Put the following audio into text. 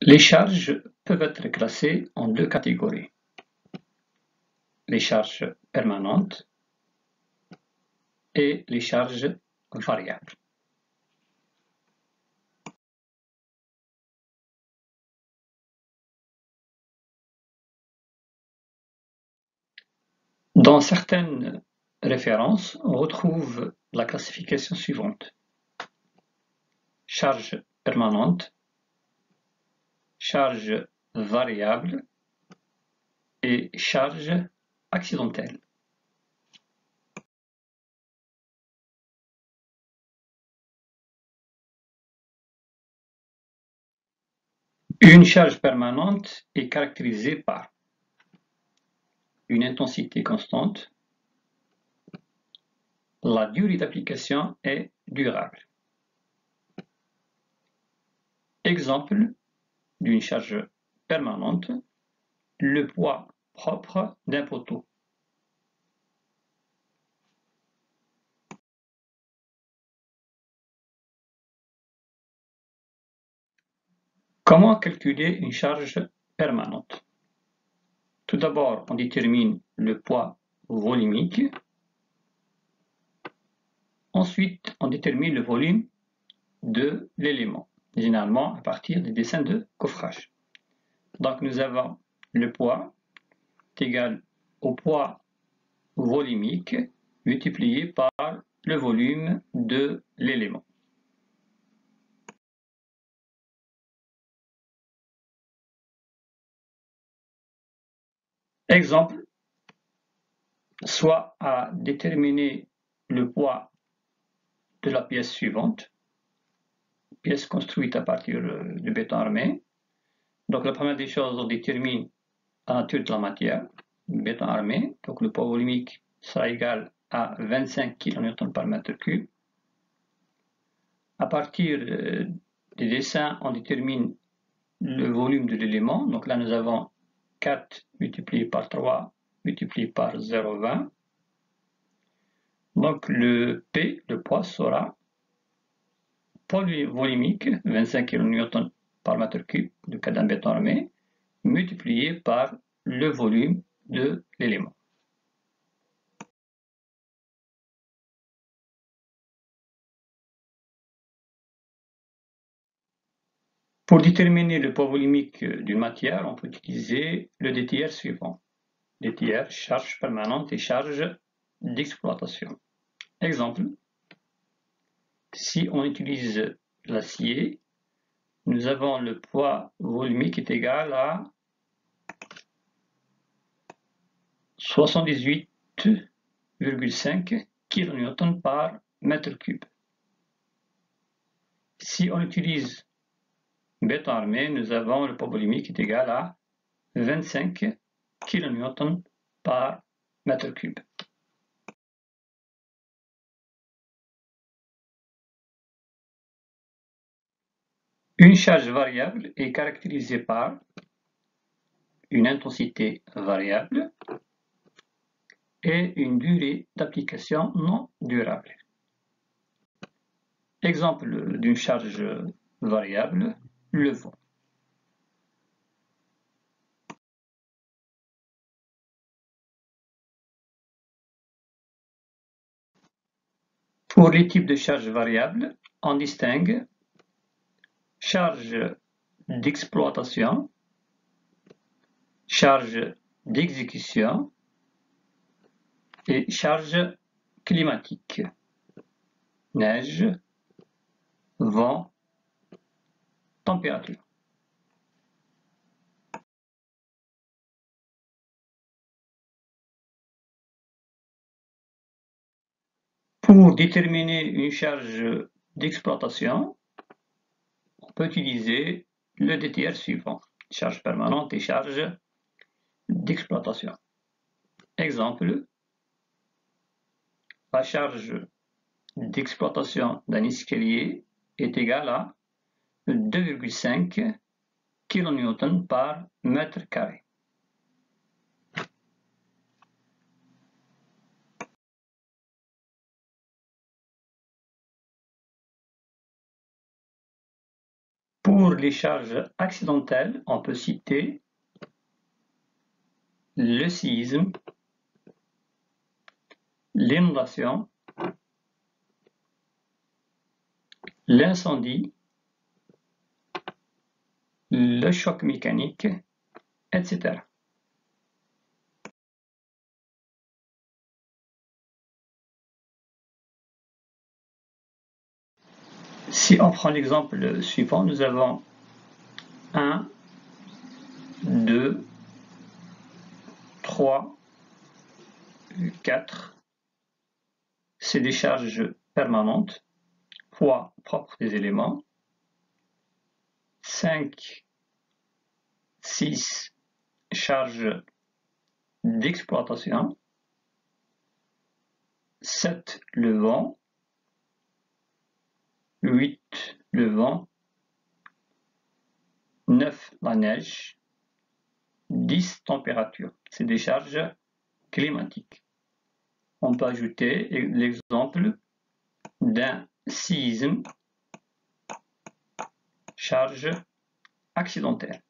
Les charges peuvent être classées en deux catégories: les charges permanentes et les charges variables. Dans certaines références, on retrouve la classification suivante: charge permanente, charge variable et charge accidentelle. Une charge permanente est caractérisée par une intensité constante. La durée d'application est durable. Exemple d'une charge permanente: le poids propre d'un poteau. Comment calculer une charge permanente? Tout d'abord, on détermine le poids volumique. Ensuite, on détermine le volume de l'élément, généralement à partir des dessins de coffrage. Donc nous avons le poids est égal au poids volumique multiplié par le volume de l'élément. Exemple, soit à déterminer le poids de la pièce suivante, pièce construite à partir de béton armé. Donc la première des choses, on détermine la nature de la matière, béton armé. Donc le poids volumique sera égal à 25 kN par mètre cube. À partir des dessins, on détermine le volume de l'élément. Donc là, nous avons 4 multiplié par 3 multiplié par 0,20. Donc le P, le poids, sera poids volumique, 25 kN par mètre cube du cas d'un béton armé, multiplié par le volume de l'élément. Pour déterminer le poids volumique d'une matière, on peut utiliser le DTR suivant. DTR, charge permanente et charge d'exploitation. Exemple, si on utilise l'acier, nous avons le poids volumique est égal à 78,5 kN par mètre cube. Si on utilise béton armé, nous avons le poids volumique est égal à 25 kN par mètre cube. Une charge variable est caractérisée par une intensité variable et une durée d'application non durable. Exemple d'une charge variable, le vent. Pour les types de charges variables, on distingue charge d'exploitation, charge d'exécution et charge climatique. Neige, vent, température. Pour déterminer une charge d'exploitation, on peut utiliser le DTR suivant: charge permanente et charge d'exploitation. Exemple, la charge d'exploitation d'un escalier est égale à 2,5 kN par mètre carré. Pour les charges accidentelles, on peut citer le séisme, l'inondation, l'incendie, le choc mécanique, etc. Si on prend l'exemple suivant, nous avons 1, 2, 3, 4. C'est des charges permanentes, poids propre des éléments. 5, 6, charges d'exploitation. 7, le vent. 8, le vent. 9, la neige. 10, température. C'est des charges climatiques. On peut ajouter l'exemple d'un séisme, charge accidentelle.